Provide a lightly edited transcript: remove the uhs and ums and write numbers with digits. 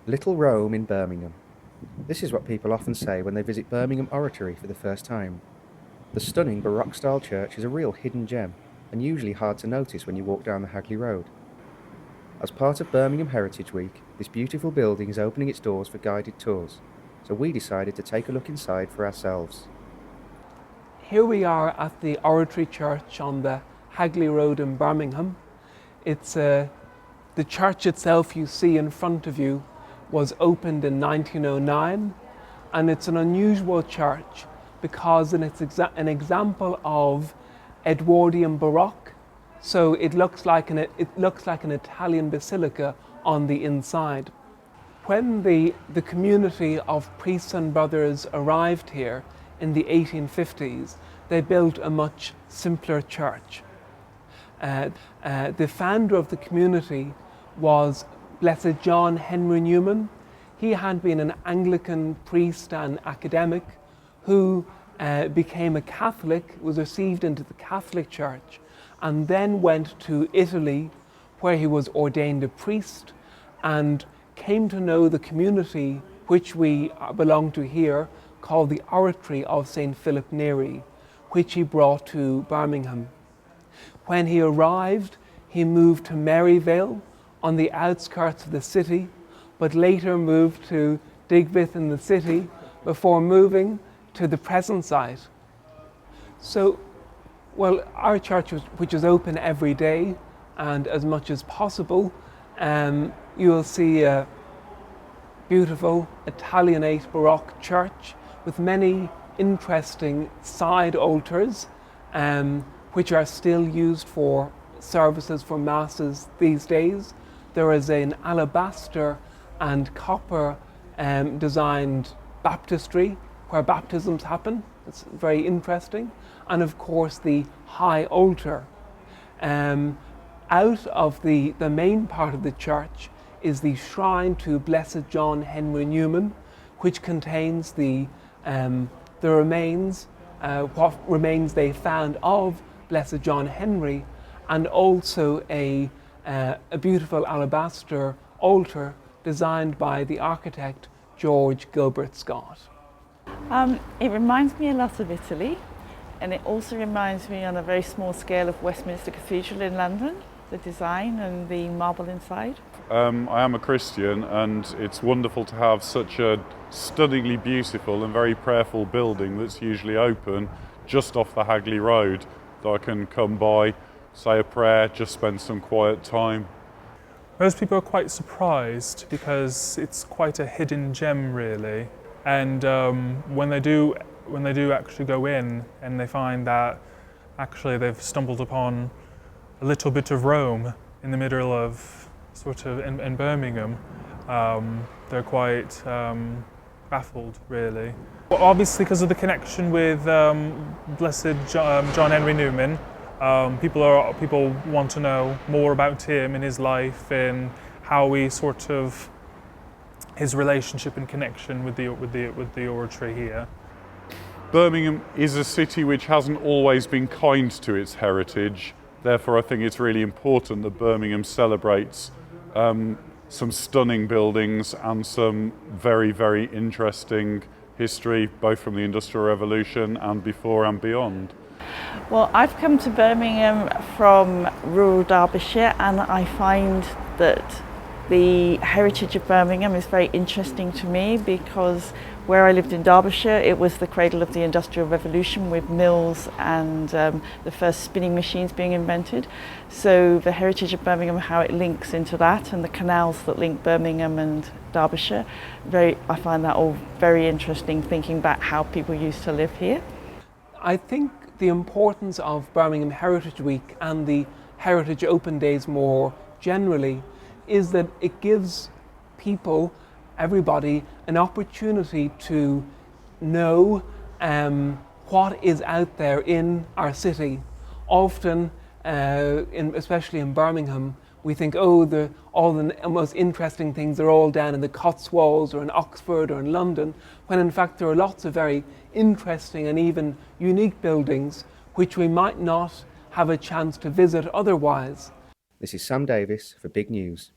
Little Rome in Birmingham. This is what people often say when they visit Birmingham Oratory for the first time. The stunning Baroque-style church is a real hidden gem, and usually hard to notice when you walk down the Hagley Road. As part of Birmingham Heritage Week, this beautiful building is opening its doors for guided tours, so we decided to take a look inside for ourselves. Here we are at the Oratory Church on the Hagley Road in Birmingham. It's the church itself you see in front of you was opened in 1909, and it's an unusual church because it's an example of Edwardian Baroque. So it looks like an Italian basilica on the inside. When the community of priests and brothers arrived here in the 1850s, they built a much simpler church. The founder of the community was Blessed John Henry Newman. He had been an Anglican priest and academic who became a Catholic, was received into the Catholic Church, and then went to Italy, where he was ordained a priest and came to know the community which we belong to here, called the Oratory of St. Philip Neri, which he brought to Birmingham. When he arrived, he moved to Maryvale on the outskirts of the city, but later moved to Digbeth in the city before moving to the present site. So, well, our church, which is open every day and as much as possible, you'll see a beautiful Italianate Baroque church with many interesting side altars, which are still used for services for masses these days. There is an alabaster and copper designed baptistry where baptisms happen. It's very interesting. And of course the high altar. Out of the main part of the church is the shrine to Blessed John Henry Newman, which contains the remains, what remains they found of Blessed John Henry, and also a beautiful alabaster altar designed by the architect George Gilbert Scott. It reminds me a lot of Italy, and it also reminds me on a very small scale of Westminster Cathedral in London, the design and the marble inside. I am a Christian, and it's wonderful to have such a stunningly beautiful and very prayerful building that's usually open just off the Hagley Road, that I can come by, say a prayer, just spend some quiet time. Most people are quite surprised because it's quite a hidden gem, really. And when they do actually go in and they find that actually they've stumbled upon a little bit of Rome in the middle of in Birmingham, they're quite baffled, really. Well, obviously, because of the connection with Blessed John Henry Newman, people want to know more about him and his life and how his relationship and connection with the oratory here. Birmingham is a city which hasn't always been kind to its heritage. Therefore, I think it's really important that Birmingham celebrates some stunning buildings and some very, very interesting history, both from the Industrial Revolution and before and beyond. Well, I've come to Birmingham from rural Derbyshire, and I find that the heritage of Birmingham is very interesting to me because where I lived in Derbyshire, it was the cradle of the Industrial Revolution with mills and the first spinning machines being invented. So the heritage of Birmingham, how it links into that, and the canals that link Birmingham and Derbyshire, I find that all very interesting, thinking back how people used to live here. I think the importance of Birmingham Heritage Week and the Heritage Open Days more generally is that it gives people, everybody, an opportunity to know what is out there in our city. Often, especially in Birmingham, we think, all the most interesting things are all down in the Cotswolds or in Oxford or in London, when in fact there are lots of very interesting and even unique buildings which we might not have a chance to visit otherwise. This is Sam Davis for Big News.